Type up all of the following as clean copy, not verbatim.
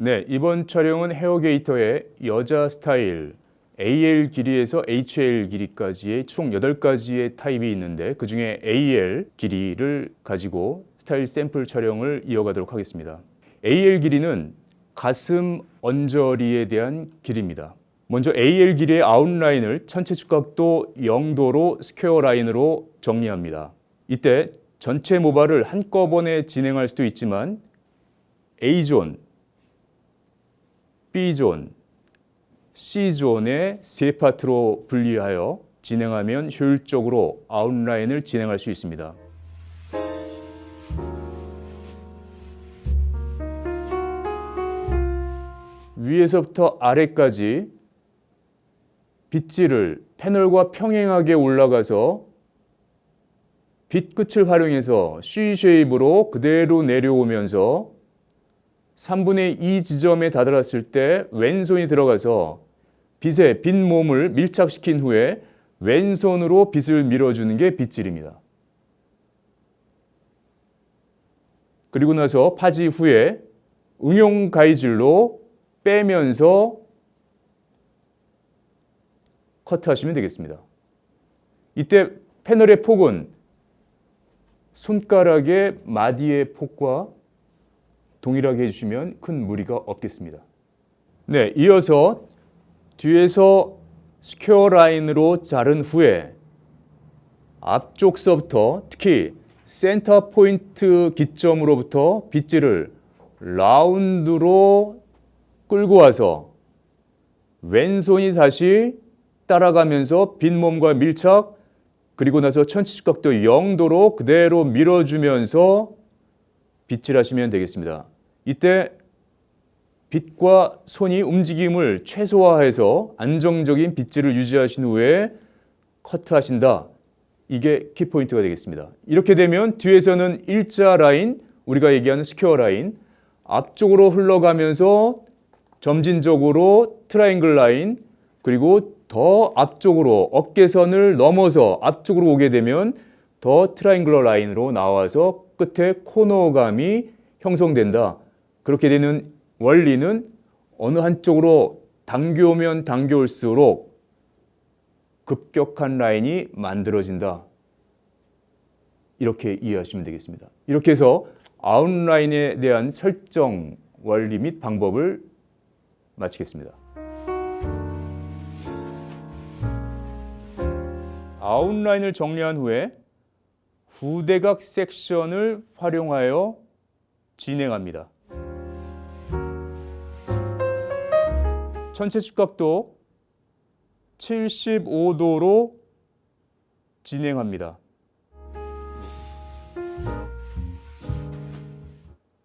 네, 이번 촬영은 헤어게이터의 여자 스타일 AL 길이에서 HL 길이까지의 총 8가지의 타입이 있는데 그중에 AL 길이를 가지고 스타일 샘플 촬영을 이어가도록 하겠습니다. AL 길이는 가슴 언저리에 대한 길이입니다. 먼저 AL 길이의 아웃라인을 전체 축각도 0도로 스퀘어 라인으로 정리합니다. 이때 전체 모발을 한꺼번에 진행할 수도 있지만 A존, B존, C존의 세 파트로 분리하여 진행하면 효율적으로 아웃라인을 진행할 수 있습니다. 위에서부터 아래까지 빗질을 패널과 평행하게 올라가서 빗 끝을 활용해서 C 쉐입으로 그대로 내려오면서 3분의 2 지점에 다다랐을 때 왼손이 들어가서 빗의 빗 몸을 밀착시킨 후에 왼손으로 빗을 밀어주는 게 빗질입니다. 그리고 나서 파지 후에 응용 가위질로 빼면서 커트하시면 되겠습니다. 이때 패널의 폭은 손가락의 마디의 폭과 동일하게 해주시면 큰 무리가 없겠습니다. 네, 이어서 뒤에서 스퀘어 라인으로 자른 후에 앞쪽서부터 특히 센터 포인트 기점으로부터 빗질을 라운드로 끌고 와서 왼손이 다시 따라가면서 빗몸과 밀착, 그리고 나서 전체 축각도 0도로 그대로 밀어주면서 빗질하시면 되겠습니다. 이때 빗과 손이 움직임을 최소화해서 안정적인 빗질을 유지하신 후에 커트하신다. 이게 키포인트가 되겠습니다. 이렇게 되면 뒤에서는 일자 라인, 우리가 얘기하는 스퀘어 라인, 앞쪽으로 흘러가면서 점진적으로 트라이앵글 라인, 그리고 더 앞쪽으로 어깨선을 넘어서 앞쪽으로 오게 되면 더 트라이앵글러 라인으로 나와서 끝에 코너감이 형성된다. 그렇게 되는 원리는 어느 한쪽으로 당겨오면 당겨올수록 급격한 라인이 만들어진다. 이렇게 이해하시면 되겠습니다. 이렇게 해서 아웃라인에 대한 설정 원리 및 방법을 마치겠습니다. 아웃라인을 정리한 후에 후대각 섹션을 활용하여 진행합니다. 전체 축각도 75도로 진행합니다.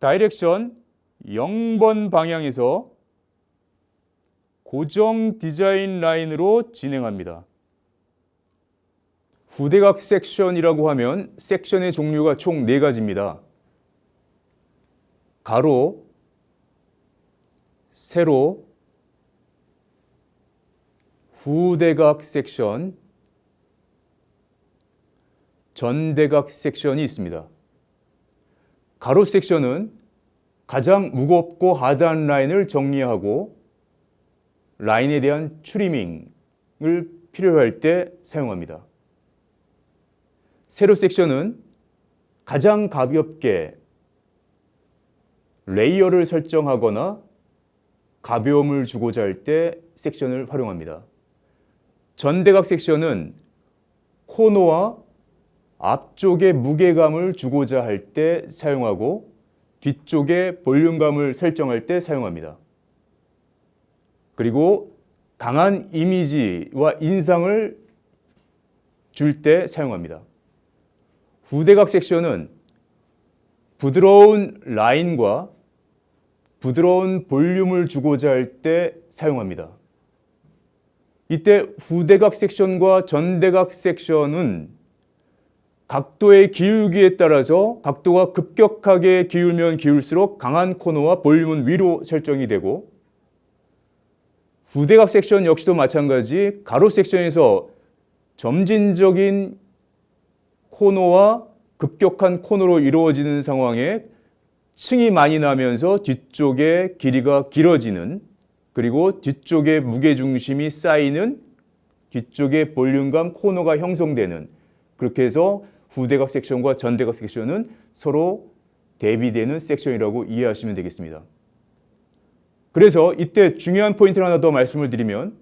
다이렉션 0번 방향에서 고정 디자인 라인으로 진행합니다. 후대각 섹션이라고 하면 섹션의 종류가 총 4가지입니다. 가로, 세로, 후대각 섹션, 전대각 섹션이 있습니다. 가로 섹션은 가장 무겁고 하드한 라인을 정리하고 라인에 대한 트리밍을 필요로 할 때 사용합니다. 세로 섹션은 가장 가볍게 레이어를 설정하거나 가벼움을 주고자 할 때 섹션을 활용합니다. 전대각 섹션은 코너와 앞쪽에 무게감을 주고자 할 때 사용하고 뒤쪽에 볼륨감을 설정할 때 사용합니다. 그리고 강한 이미지와 인상을 줄 때 사용합니다. 후대각 섹션은 부드러운 라인과 부드러운 볼륨을 주고자 할 때 사용합니다. 이때 후대각 섹션과 전대각 섹션은 각도의 기울기에 따라서 각도가 급격하게 기울면 기울수록 강한 코너와 볼륨은 위로 설정이 되고 후대각 섹션 역시도 마찬가지 가로 섹션에서 점진적인 코너와 급격한 코너로 이루어지는 상황에 층이 많이 나면서 뒤쪽에 길이가 길어지는, 그리고 뒤쪽에 무게중심이 쌓이는, 뒤쪽에 볼륨감 코너가 형성되는, 그렇게 해서 후대각 섹션과 전대각 섹션은 서로 대비되는 섹션이라고 이해하시면 되겠습니다. 그래서 이때 중요한 포인트를 하나 더 말씀을 드리면,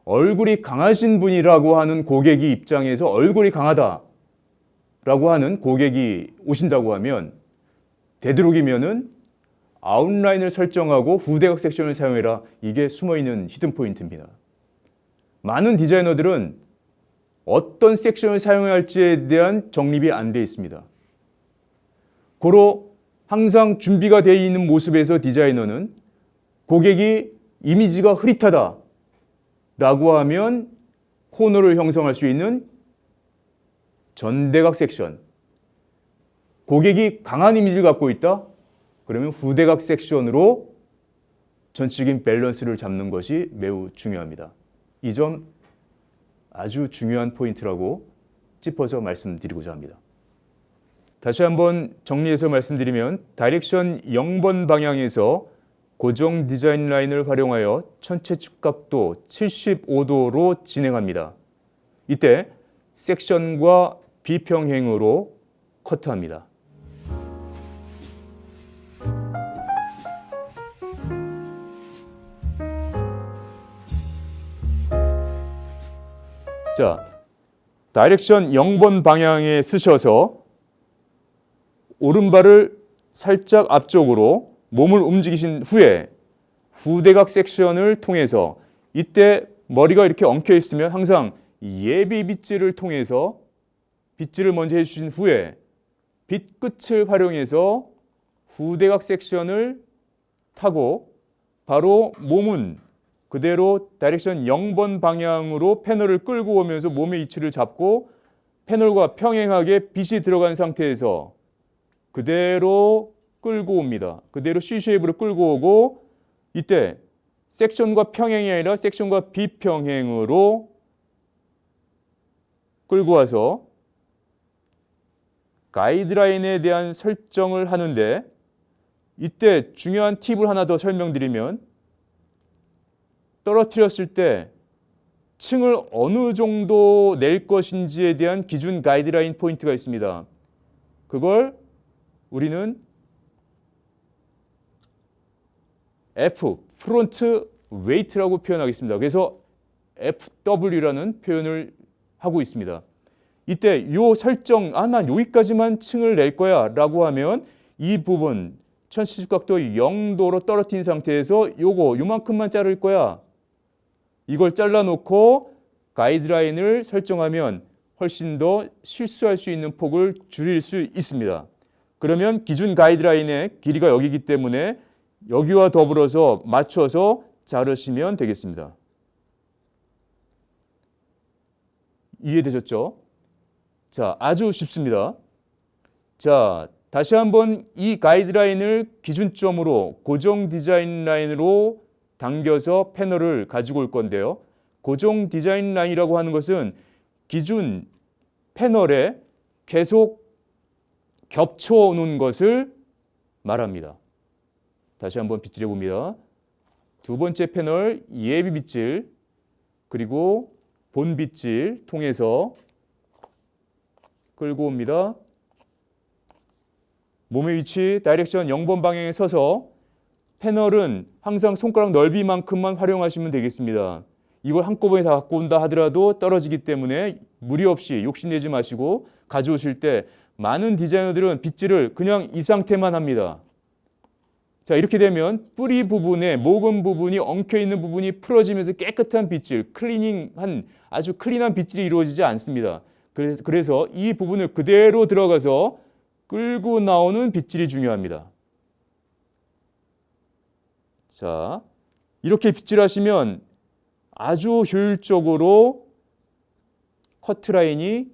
얼굴이 강하신 분이라고 하는 고객이 입장에서 얼굴이 강하다라고 하는 고객이 오신다고 하면 되도록이면은 아웃라인을 설정하고 후대각 섹션을 사용해라. 이게 숨어있는 히든 포인트입니다. 많은 디자이너들은 어떤 섹션을 사용해야 할지에 대한 정립이 안 돼 있습니다. 고로 항상 준비가 되어 있는 모습에서 디자이너는 고객이 이미지가 흐릿하다 라고 하면 코너를 형성할 수 있는 전대각 섹션, 고객이 강한 이미지를 갖고 있다? 그러면 후대각 섹션으로 전체적인 밸런스를 잡는 것이 매우 중요합니다. 이 점 아주 중요한 포인트라고 짚어서 말씀드리고자 합니다. 다시 한번 정리해서 말씀드리면 다이렉션 0번 방향에서 고정 디자인 라인을 활용하여 전체 축각도 75도로 진행합니다. 이때 섹션과 비평행으로 커트합니다. 자, 다이렉션 0번 방향에 쓰셔서 오른발을 살짝 앞쪽으로 몸을 움직이신 후에 후대각 섹션을 통해서, 이때 머리가 이렇게 엉켜 있으면 항상 예비 빗질을 통해서 빗질을 먼저 해주신 후에 빗 끝을 활용해서 후대각 섹션을 타고 바로 몸은 그대로 다이렉션 0번 방향으로 패널을 끌고 오면서 몸의 위치를 잡고 패널과 평행하게 빗이 들어간 상태에서 그대로 끌고 옵니다. 그대로 C-쉐입으로 끌고 오고, 이때 섹션과 평행이 아니라 섹션과 비평행으로 끌고 와서 가이드라인에 대한 설정을 하는데, 이때 중요한 팁을 하나 더 설명드리면, 떨어뜨렸을 때 층을 어느 정도 낼 것인지에 대한 기준 가이드라인 포인트가 있습니다. 그걸 우리는 F, 프론트 웨이트라고 표현하겠습니다. 그래서 FW라는 표현을 하고 있습니다. 이때 요 설정, 난 여기까지만 층을 낼 거야 라고 하면 이 부분 전체 축각도 0도로 떨어뜨린 상태에서 요만큼만 자를 거야. 이걸 잘라놓고 가이드라인을 설정하면 훨씬 더 실수할 수 있는 폭을 줄일 수 있습니다. 그러면 기준 가이드라인의 길이가 여기이기 때문에 여기와 더불어서 맞춰서 자르시면 되겠습니다. 이해되셨죠? 자, 아주 쉽습니다. 자, 다시 한번 이 가이드라인을 기준점으로 고정 디자인 라인으로 당겨서 패널을 가지고 올 건데요. 고정 디자인 라인이라고 하는 것은 기준 패널에 계속 겹쳐 오는 것을 말합니다. 다시 한번 빗질해 봅니다. 두 번째 패널 예비 빗질, 그리고 본 빗질 통해서 끌고 옵니다. 몸의 위치 다이렉션 0번 방향에 서서 패널은 항상 손가락 넓이만큼만 활용하시면 되겠습니다. 이걸 한꺼번에 다 갖고 온다 하더라도 떨어지기 때문에 무리 없이 욕심내지 마시고 가져오실 때, 많은 디자이너들은 빗질을 그냥 이 상태만 합니다. 자, 이렇게 되면 뿌리 부분에 모근 부분이 엉켜있는 부분이 풀어지면서 깨끗한 빗질, 클리닝한 아주 클린한 빗질이 이루어지지 않습니다. 그래서 이 부분을 그대로 들어가서 끌고 나오는 빗질이 중요합니다. 자, 이렇게 빗질하시면 아주 효율적으로 커트라인이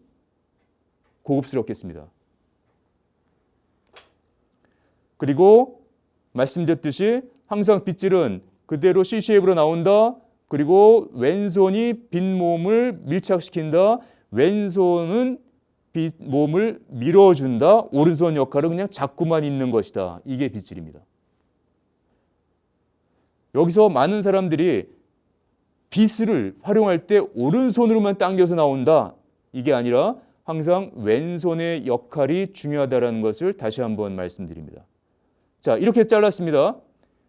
고급스럽겠습니다. 그리고 말씀드렸듯이 항상 빗질은 그대로 C-쉐입으로 나온다. 그리고 왼손이 빈몸을 밀착시킨다. 왼손은 몸을 밀어준다. 오른손 역할은 그냥 잡고만 있는 것이다. 이게 빗질입니다. 여기서 많은 사람들이 빗을 활용할 때 오른손으로만 당겨서 나온다. 이게 아니라 항상 왼손의 역할이 중요하다는 것을 다시 한번 말씀드립니다. 자, 이렇게 잘랐습니다.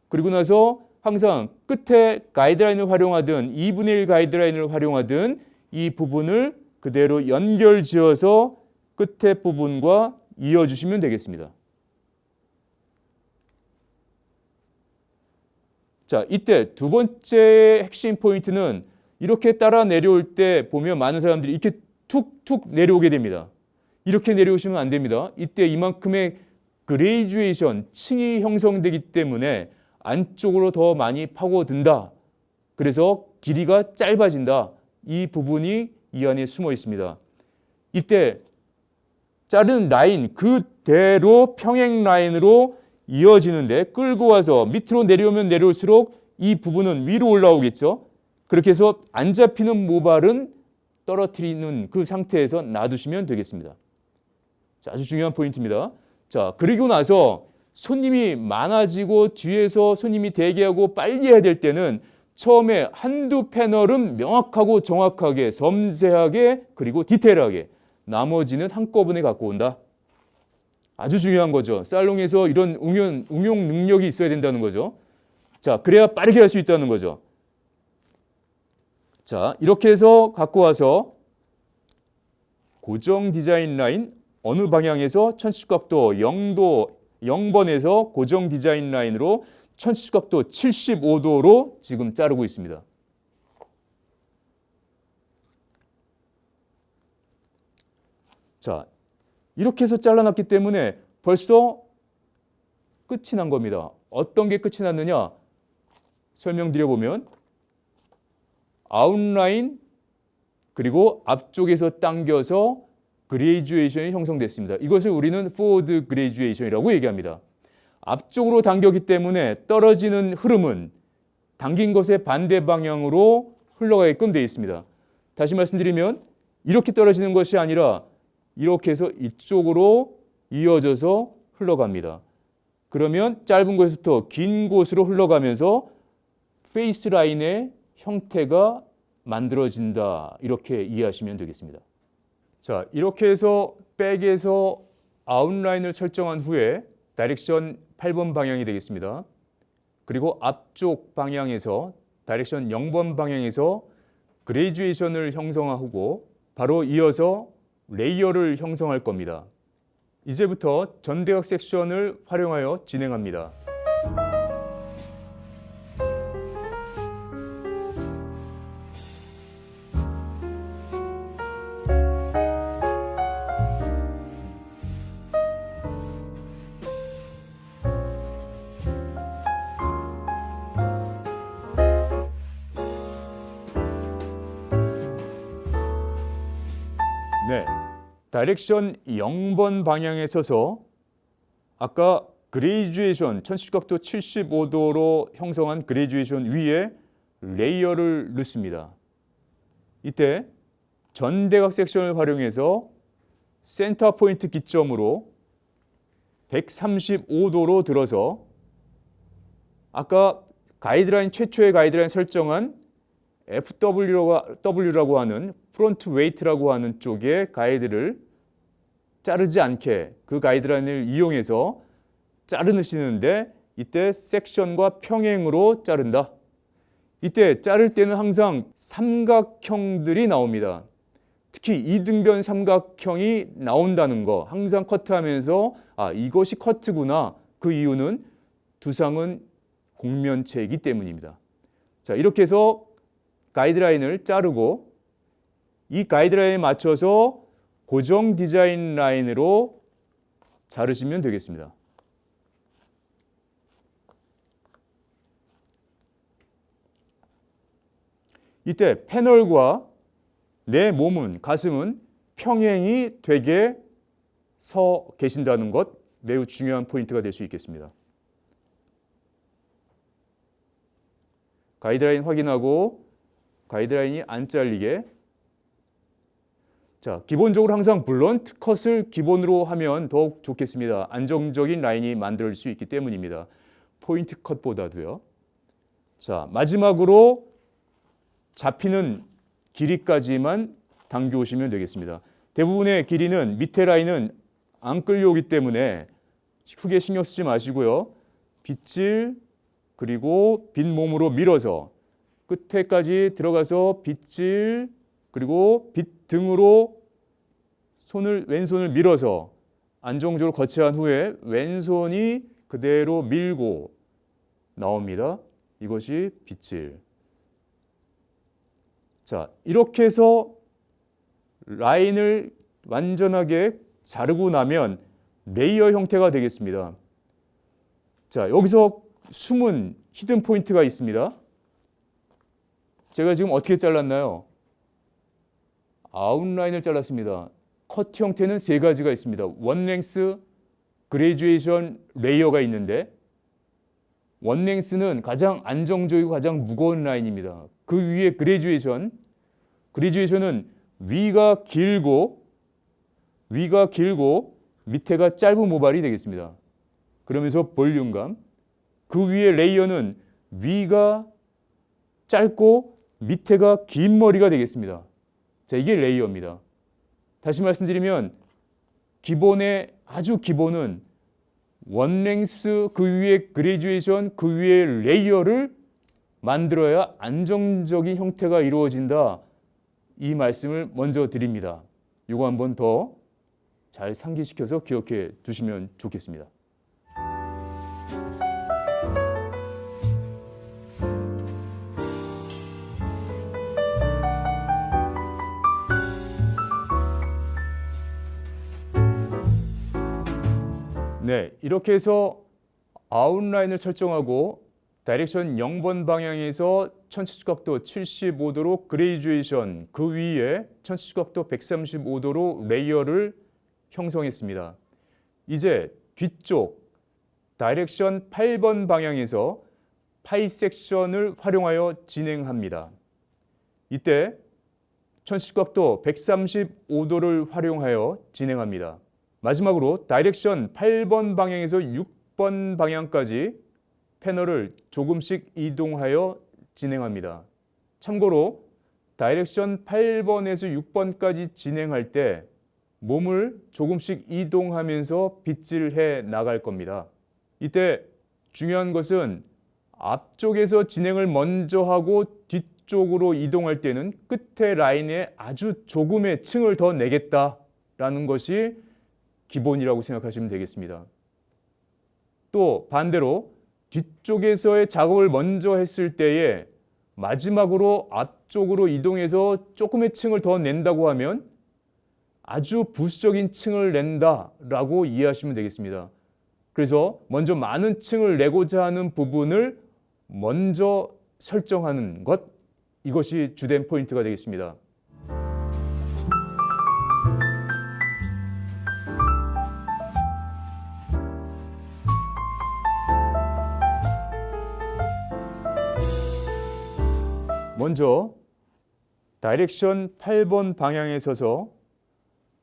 그리고 나서 항상 끝에 가이드라인을 활용하든 2분의 1 가이드라인을 활용하든 이 부분을 그대로 연결지어서 끝에 부분과 이어주시면 되겠습니다. 자, 이때 두 번째 핵심 포인트는 이렇게 따라 내려올 때 보면 많은 사람들이 이렇게 툭툭 내려오게 됩니다. 이렇게 내려오시면 안 됩니다. 이때 이만큼의 그레이주에이션, 층이 형성되기 때문에 안쪽으로 더 많이 파고든다. 그래서 길이가 짧아진다. 이 부분이 이 안에 숨어 있습니다. 이때 자른 라인 그대로 평행 라인으로 이어지는데 끌고 와서 밑으로 내려오면 내려올수록 이 부분은 위로 올라오겠죠. 그렇게 해서 안 잡히는 모발은 떨어뜨리는 그 상태에서 놔두시면 되겠습니다. 자, 아주 중요한 포인트입니다. 자, 그리고 나서 손님이 많아지고 뒤에서 손님이 대기하고 빨리 해야 될 때는 처음에 한두 패널은 명확하고 정확하게 섬세하게 그리고 디테일하게 나머지는 한꺼번에 갖고 온다. 아주 중요한 거죠. 살롱에서 이런 응용 능력이 있어야 된다는 거죠. 자, 그래야 빠르게 할 수 있다는 거죠. 자, 이렇게 해서 갖고 와서 고정 디자인 라인 어느 방향에서 1070각도 0번에서 고정 디자인 라인으로 1070각도 75도로 지금 자르고 있습니다. 자, 이렇게 해서 잘라놨기 때문에 벌써 끝이 난 겁니다. 어떤 게 끝이 났느냐? 설명드려보면 아웃라인 그리고 앞쪽에서 당겨서 그레이주에이션이 형성됐습니다. 이것을 우리는 포워드 그레이주에이션이라고 얘기합니다. 앞쪽으로 당겼기 때문에 떨어지는 흐름은 당긴 것의 반대 방향으로 흘러가게끔 되어 있습니다. 다시 말씀드리면 이렇게 떨어지는 것이 아니라 이렇게 해서 이쪽으로 이어져서 흘러갑니다. 그러면 짧은 곳부터 긴 곳으로 흘러가면서 페이스 라인의 형태가 만들어진다. 이렇게 이해하시면 되겠습니다. 자, 이렇게 해서 백에서 아웃라인을 설정한 후에 다이렉션 8번 방향이 되겠습니다. 그리고 앞쪽 방향에서 다이렉션 0번 방향에서 그레이주에이션을 형성하고 바로 이어서 레이어를 형성할 겁니다. 이제부터 전대각 섹션을 활용하여 진행합니다. 네, 다이렉션 0번 방향에 서서 아까 그레이주에이션 1070각도 75도로 형성한 그레이주에이션 위에 레이어를 넣습니다. 이때 전대각 섹션을 활용해서 센터 포인트 기점으로 135도로 들어서 아까 가이드라인 최초의 가이드라인 설정한 FW라고 하는 프론트 웨이트라고 하는 쪽에 가이드를 자르지 않게 그 가이드라인을 이용해서 자르시는데 이때 섹션과 평행으로 자른다. 이때 자를 때는 항상 삼각형들이 나옵니다. 특히 이등변 삼각형이 나온다는 거 항상 커트하면서 이것이 커트구나. 그 이유는 두상은 곡면체이기 때문입니다. 자, 이렇게 해서 가이드라인을 자르고 이 가이드라인에 맞춰서 고정 디자인 라인으로 자르시면 되겠습니다. 이때 패널과 내 몸은, 가슴은 평행이 되게 서 계신다는 것 매우 중요한 포인트가 될 수 있겠습니다. 가이드라인 확인하고 가이드라인이 안 잘리게. 자, 기본적으로 항상 블런트 컷을 기본으로 하면 더욱 좋겠습니다. 안정적인 라인이 만들 수 있기 때문입니다. 포인트 컷보다도요. 자, 마지막으로 잡히는 길이까지만 당겨오시면 되겠습니다. 대부분의 길이는 밑에 라인은 안 끌려오기 때문에 크게 신경 쓰지 마시고요. 빗질 그리고 빗몸으로 밀어서 끝에까지 들어가서 빗질 그리고 빗등으로 왼손을 밀어서 안정적으로 거치한 후에 왼손이 그대로 밀고 나옵니다. 이것이 빗질. 자, 이렇게 해서 라인을 완전하게 자르고 나면 레이어 형태가 되겠습니다. 자, 여기서 숨은 히든 포인트가 있습니다. 제가 지금 어떻게 잘랐나요? 아웃라인을 잘랐습니다. 컷 형태는 세 가지가 있습니다. 원랭스, 그레듀에이션, 레이어가 있는데 원랭스는 가장 안정적이고 가장 무거운 라인입니다. 그 위에 그레듀에이션은 위가 길고 밑에가 짧은 모발이 되겠습니다. 그러면서 볼륨감. 그 위에 레이어는 위가 짧고 밑에가 긴 머리가 되겠습니다. 자, 이게 레이어입니다. 다시 말씀드리면 아주 기본은 원랭스, 그 위에 그레듀에이션, 그 위에 레이어를 만들어야 안정적인 형태가 이루어진다. 이 말씀을 먼저 드립니다. 이거 한번 더 잘 상기시켜서 기억해 두시면 좋겠습니다. 네, 이렇게 해서 아웃라인을 설정하고 다이렉션 0번 방향에서 천체주각도 75도로 그레듀에이션, 그 위에 천체주각도 135도로 레이어를 형성했습니다. 이제 뒤쪽 다이렉션 8번 방향에서 파이 섹션을 활용하여 진행합니다. 이때 천체주각도 135도를 활용하여 진행합니다. 마지막으로 다이렉션 8번 방향에서 6번 방향까지 패널을 조금씩 이동하여 진행합니다. 참고로 다이렉션 8번에서 6번까지 진행할 때 몸을 조금씩 이동하면서 빗질해 나갈 겁니다. 이때 중요한 것은 앞쪽에서 진행을 먼저 하고 뒤쪽으로 이동할 때는 끝에 라인에 아주 조금의 층을 더 내겠다라는 것이 기본이라고 생각하시면 되겠습니다. 또 반대로 뒤쪽에서의 작업을 먼저 했을 때에 마지막으로 앞쪽으로 이동해서 조금의 층을 더 낸다고 하면 아주 부수적인 층을 낸다라고 이해하시면 되겠습니다. 그래서 먼저 많은 층을 내고자 하는 부분을 먼저 설정하는 것, 이것이 주된 포인트가 되겠습니다. 먼저 다이렉션 8번 방향에 서서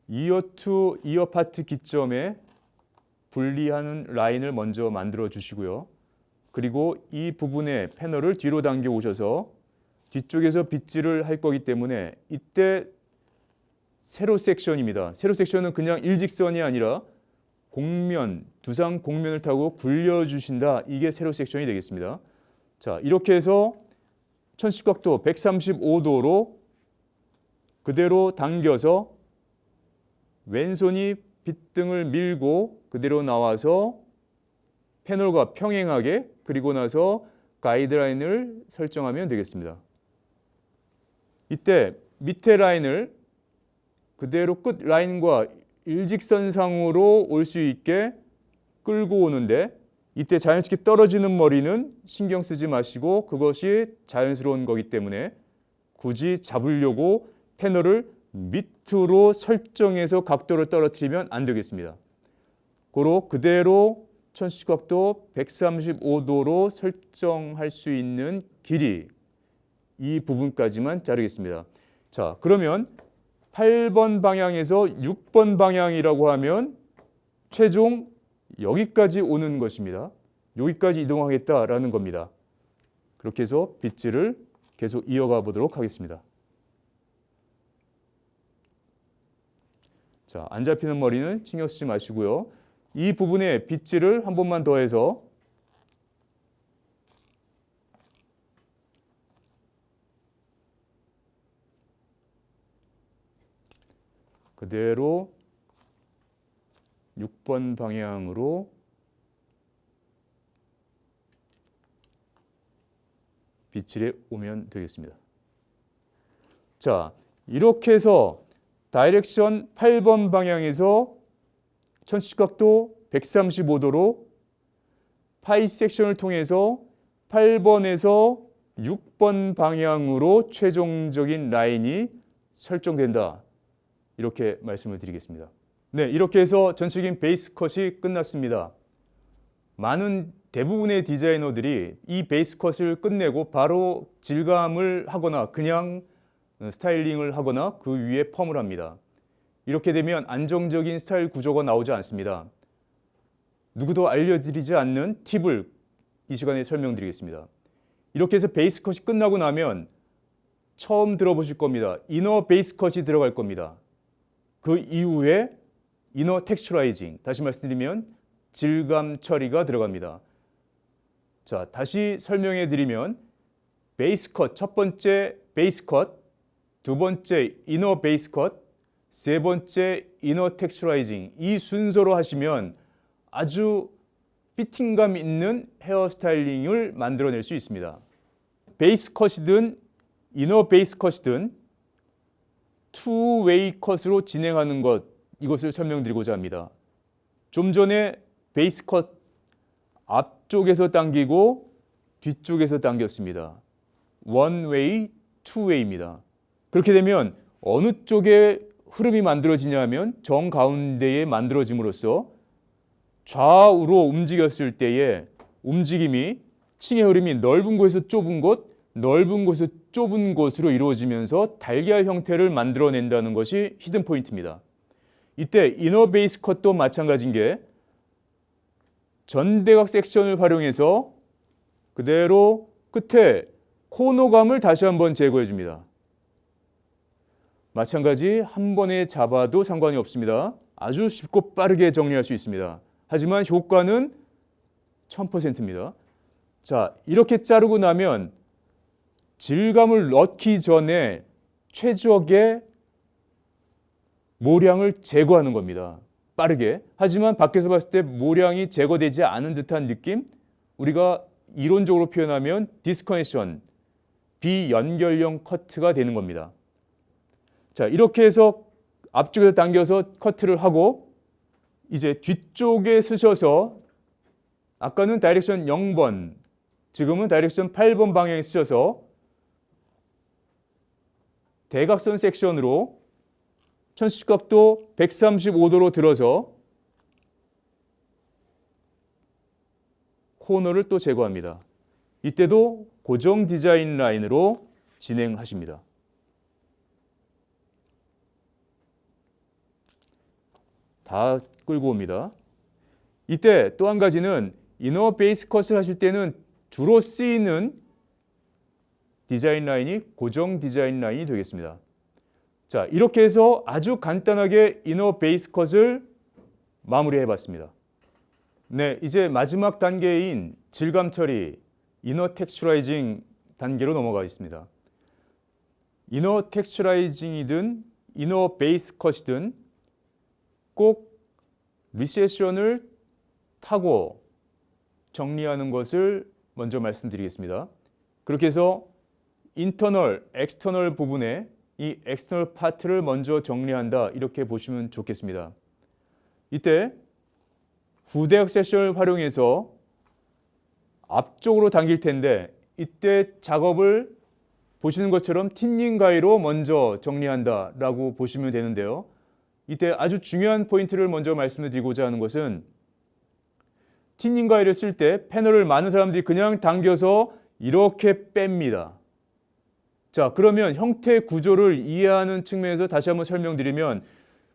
이어 투 이어 파트 기점에 분리하는 라인을 먼저 만들어 주시고요. 그리고 이 부분의 패널을 뒤로 당겨 오셔서 뒤쪽에서 빗질을 할 거기 때문에 이때 세로 섹션입니다. 세로 섹션은 그냥 일직선이 아니라 곡면, 두상 곡면을 타고 굴려주신다. 이게 세로 섹션이 되겠습니다. 자, 이렇게 해서 천시각도 135도로 그대로 당겨서 왼손이 빗등을 밀고 그대로 나와서 패널과 평행하게, 그리고 나서 가이드라인을 설정하면 되겠습니다. 이때 밑에 라인을 그대로 끝 라인과 일직선상으로 올 수 있게 끌고 오는데, 이때 자연스럽게 떨어지는 머리는 신경 쓰지 마시고 그것이 자연스러운 거기 때문에 굳이 잡으려고 패널을 밑으로 설정해서 각도를 떨어뜨리면 안 되겠습니다. 그대로 천시각도 135도로 설정할 수 있는 길이, 이 부분까지만 자르겠습니다. 자, 그러면 8번 방향에서 6번 방향이라고 하면 최종 여기까지 오는 것입니다. 여기까지 이동하겠다라는 겁니다. 그렇게 해서 빗질을 계속 이어가 보도록 하겠습니다. 자, 안 잡히는 머리는 신경 쓰지 마시고요. 이 부분에 빗질을 한 번만 더 해서 그대로 6번 방향으로 빗질해 오면 되겠습니다. 자, 이렇게 해서 다이렉션 8번 방향에서 천시각도 135도로 파이 섹션을 통해서 8번에서 6번 방향으로 최종적인 라인이 설정된다. 이렇게 말씀을 드리겠습니다. 네, 이렇게 해서 전체적인 베이스 컷이 끝났습니다. 많은 대부분의 디자이너들이 이 베이스 컷을 끝내고 바로 질감을 하거나 그냥 스타일링을 하거나 그 위에 펌을 합니다. 이렇게 되면 안정적인 스타일 구조가 나오지 않습니다. 누구도 알려드리지 않는 팁을 이 시간에 설명드리겠습니다. 이렇게 해서 베이스 컷이 끝나고 나면 처음 들어보실 겁니다. 이너 베이스 컷이 들어갈 겁니다. 그 이후에 이너 텍스처라이징, 다시 말씀드리면 질감 처리가 들어갑니다. 자, 다시 설명해 드리면 베이스 컷, 첫 번째 베이스 컷, 두 번째 이너 베이스 컷, 세 번째 이너 텍스처라이징, 이 순서로 하시면 아주 피팅감 있는 헤어 스타일링을 만들어낼 수 있습니다. 베이스 컷이든 이너 베이스 컷이든 투웨이 컷으로 진행하는 것, 이것을 설명드리고자 합니다. 좀 전에 베이스 컷 앞쪽에서 당기고 뒤쪽에서 당겼습니다. 원웨이, 투웨이입니다. 그렇게 되면 어느 쪽에 흐름이 만들어지냐 하면 정가운데에 만들어짐으로써 좌우로 움직였을 때의 움직임이 층의 흐름이 넓은 곳에서 좁은 곳, 넓은 곳에서 좁은 곳으로 이루어지면서 달걀 형태를 만들어낸다는 것이 히든 포인트입니다. 이때 이너 베이스 컷도 마찬가지인 게 전대각 섹션을 활용해서 그대로 끝에 코너감을 다시 한번 제거해 줍니다. 마찬가지 한 번에 잡아도 상관이 없습니다. 아주 쉽고 빠르게 정리할 수 있습니다. 하지만 효과는 1000%입니다. 자, 이렇게 자르고 나면 질감을 넣기 전에 최적의 모량을 제거하는 겁니다. 빠르게. 하지만 밖에서 봤을 때 모량이 제거되지 않은 듯한 느낌? 우리가 이론적으로 표현하면 디스커넥션, 비연결형 커트가 되는 겁니다. 자, 이렇게 해서 앞쪽에서 당겨서 커트를 하고 이제 뒤쪽에 쓰셔서 아까는 다이렉션 0번, 지금은 다이렉션 8번 방향에 쓰셔서 대각선 섹션으로 천시각도 135도로 들어서 코너를 또 제거합니다. 이때도 고정 디자인 라인으로 진행하십니다. 다 끌고 옵니다. 이때 또 한 가지는 이너 베이스 컷을 하실 때는 주로 쓰이는 디자인 라인이 고정 디자인 라인이 되겠습니다. 자, 이렇게 해서 아주 간단하게 이너 베이스 컷을 마무리해 봤습니다. 네, 이제 마지막 단계인 질감 처리, 이너 텍스처라이징 단계로 넘어가겠습니다. 이너 텍스처라이징이든 이너 베이스 컷이든 꼭 리세션을 타고 정리하는 것을 먼저 말씀드리겠습니다. 그렇게 해서 인터널, 엑스터널 부분에 이 엑스터널 파트를 먼저 정리한다, 이렇게 보시면 좋겠습니다. 이때 후대각 섹션을 활용해서 앞쪽으로 당길 텐데 이때 작업을 보시는 것처럼 틴닝 가위로 먼저 정리한다라고 보시면 되는데요. 이때 아주 중요한 포인트를 먼저 말씀드리고자 하는 것은 틴닝 가위를 쓸 때 패널을 많은 사람들이 그냥 당겨서 이렇게 뺍니다. 자, 그러면 형태 구조를 이해하는 측면에서 다시 한번 설명드리면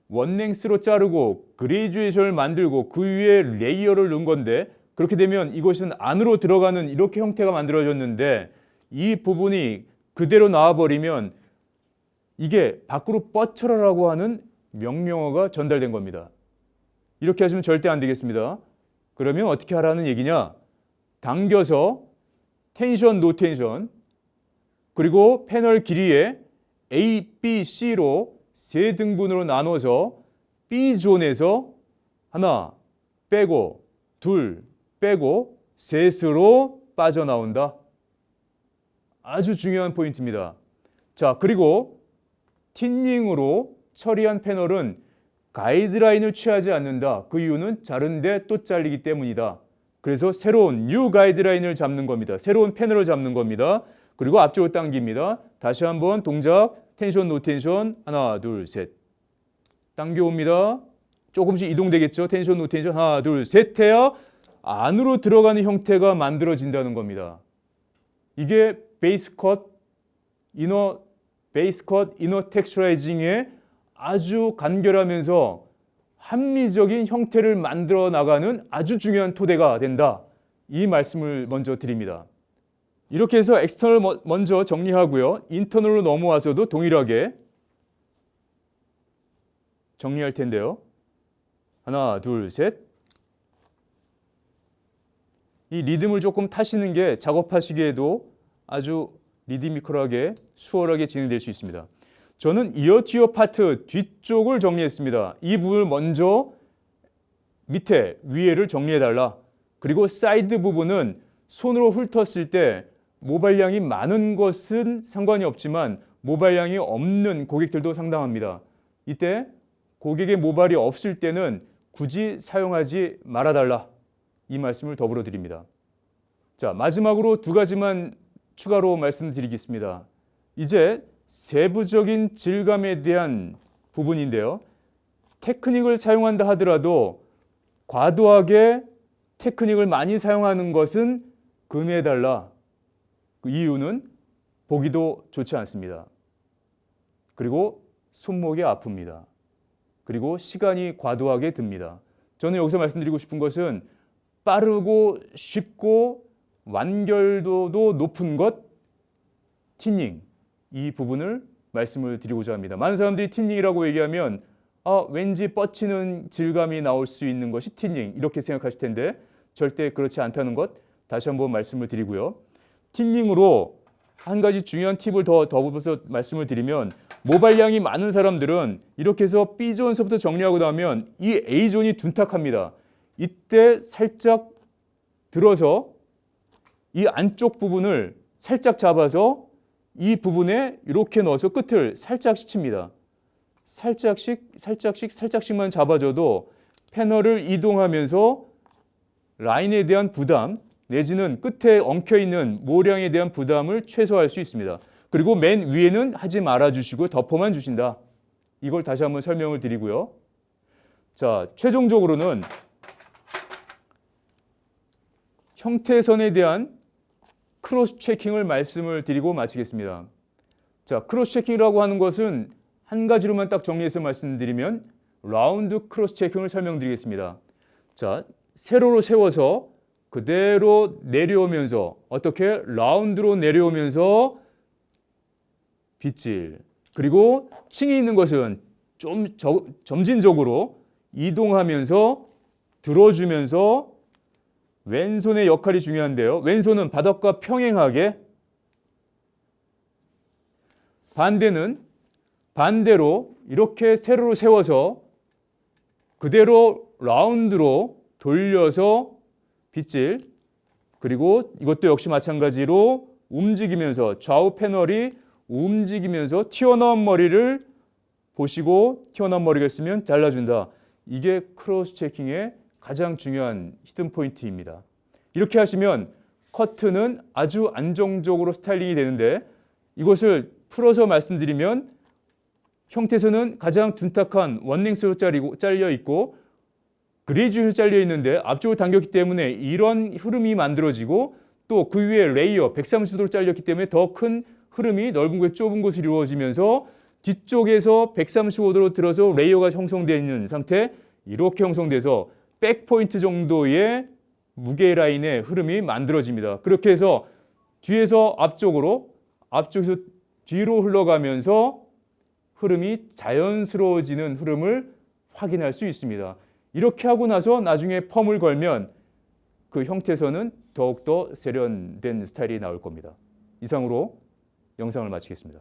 원랭스로 자르고 그레듀에이션을 만들고 그 위에 레이어를 넣은 건데 그렇게 되면 이것은 안으로 들어가는 이렇게 형태가 만들어졌는데 이 부분이 그대로 나와버리면 이게 밖으로 뻗쳐라라고 하는 명령어가 전달된 겁니다. 이렇게 하시면 절대 안 되겠습니다. 그러면 어떻게 하라는 얘기냐? 당겨서 텐션, 노 텐션 그리고 패널 길이에 A, B, C로 세 등분으로 나눠서 B존에서 하나 빼고 둘 빼고 셋으로 빠져나온다. 아주 중요한 포인트입니다. 자, 그리고 틴닝으로 처리한 패널은 가이드라인을 취하지 않는다. 그 이유는 자른데 또 잘리기 때문이다. 그래서 새로운 뉴 가이드라인을 잡는 겁니다. 새로운 패널을 잡는 겁니다. 그리고 앞쪽으로 당깁니다. 다시 한번 동작 텐션, 노 텐션 하나, 둘, 셋 당겨옵니다. 조금씩 이동되겠죠. 텐션, 노 텐션 하나, 둘, 셋 해야 안으로 들어가는 형태가 만들어진다는 겁니다. 이게 베이스 컷, 이너 텍스처라이징의 아주 간결하면서 합리적인 형태를 만들어 나가는 아주 중요한 토대가 된다. 이 말씀을 먼저 드립니다. 이렇게 해서 엑스터널 먼저 정리하고요. 인터널로 넘어와서도 동일하게 정리할 텐데요. 하나, 둘, 셋. 이 리듬을 조금 타시는 게 작업하시기에도 아주 리드미컬하게 수월하게 진행될 수 있습니다. 저는 이어 티어 파트 뒤쪽을 정리했습니다. 이 부분을 먼저 밑에 위에를 정리해달라. 그리고 사이드 부분은 손으로 훑었을 때 모발량이 많은 것은 상관이 없지만 모발량이 없는 고객들도 상당합니다. 이때 고객의 모발이 없을 때는 굳이 사용하지 말아달라. 이 말씀을 더불어 드립니다. 자, 마지막으로 두 가지만 추가로 말씀드리겠습니다. 이제 세부적인 질감에 대한 부분인데요. 테크닉을 사용한다 하더라도 과도하게 테크닉을 많이 사용하는 것은 금해달라. 그 이유는 보기도 좋지 않습니다. 그리고 손목이 아픕니다. 그리고 시간이 과도하게 듭니다. 저는 여기서 말씀드리고 싶은 것은 빠르고 쉽고 완결도도 높은 것, 틴닝. 이 부분을 말씀을 드리고자 합니다. 많은 사람들이 틴닝이라고 얘기하면 왠지 뻗치는 질감이 나올 수 있는 것이 틴닝 이렇게 생각하실 텐데 절대 그렇지 않다는 것 다시 한번 말씀을 드리고요. 틴닝으로 한 가지 중요한 팁을 더불어서 말씀을 드리면 모발량이 많은 사람들은 이렇게 해서 B존서부터 정리하고 나면 이 A존이 둔탁합니다. 이때 살짝 들어서 이 안쪽 부분을 살짝 잡아서 이 부분에 이렇게 넣어서 끝을 살짝 스칩니다. 살짝씩만 잡아줘도 패널을 이동하면서 라인에 대한 부담 내지는 끝에 엉켜있는 모량에 대한 부담을 최소화할 수 있습니다. 그리고 맨 위에는 하지 말아주시고 덮어만 주신다. 이걸 다시 한번 설명을 드리고요. 자, 최종적으로는 형태선에 대한 크로스 체킹을 말씀을 드리고 마치겠습니다. 자, 크로스 체킹이라고 하는 것은 한 가지로만 딱 정리해서 말씀드리면 라운드 크로스 체킹을 설명드리겠습니다. 자, 세로로 세워서 그대로 내려오면서 어떻게 라운드로 내려오면서 빗질 그리고 층이 있는 것은 좀 점진적으로 이동하면서 들어주면서 왼손의 역할이 중요한데요. 왼손은 바닥과 평행하게 반대로 이렇게 세로로 세워서 그대로 라운드로 돌려서 빗질 그리고 이것도 역시 마찬가지로 움직이면서 좌우 패널이 움직이면서 튀어나온 머리를 보시고 튀어나온 머리가 있으면 잘라준다. 이게 크로스 체킹의 가장 중요한 히든 포인트입니다. 이렇게 하시면 커트는 아주 안정적으로 스타일링이 되는데 이것을 풀어서 말씀드리면 형태선은 가장 둔탁한 원랭스로 잘려 있고 그레이즈로 잘려 있는데 앞쪽으로 당겼기 때문에 이런 흐름이 만들어지고 또 그 위에 레이어 130도로 잘렸기 때문에 더 큰 흐름이 넓은 곳 좁은 곳을 이루어지면서 뒤쪽에서 135도로 들어서 레이어가 형성되어 있는 상태, 이렇게 형성돼서 백포인트 정도의 무게 라인의 흐름이 만들어집니다. 그렇게 해서 뒤에서 앞쪽으로, 앞쪽에서 뒤로 흘러가면서 흐름이 자연스러워지는 흐름을 확인할 수 있습니다. 이렇게 하고 나서 나중에 펌을 걸면 그 형태에서는 더욱더 세련된 스타일이 나올 겁니다. 이상으로 영상을 마치겠습니다.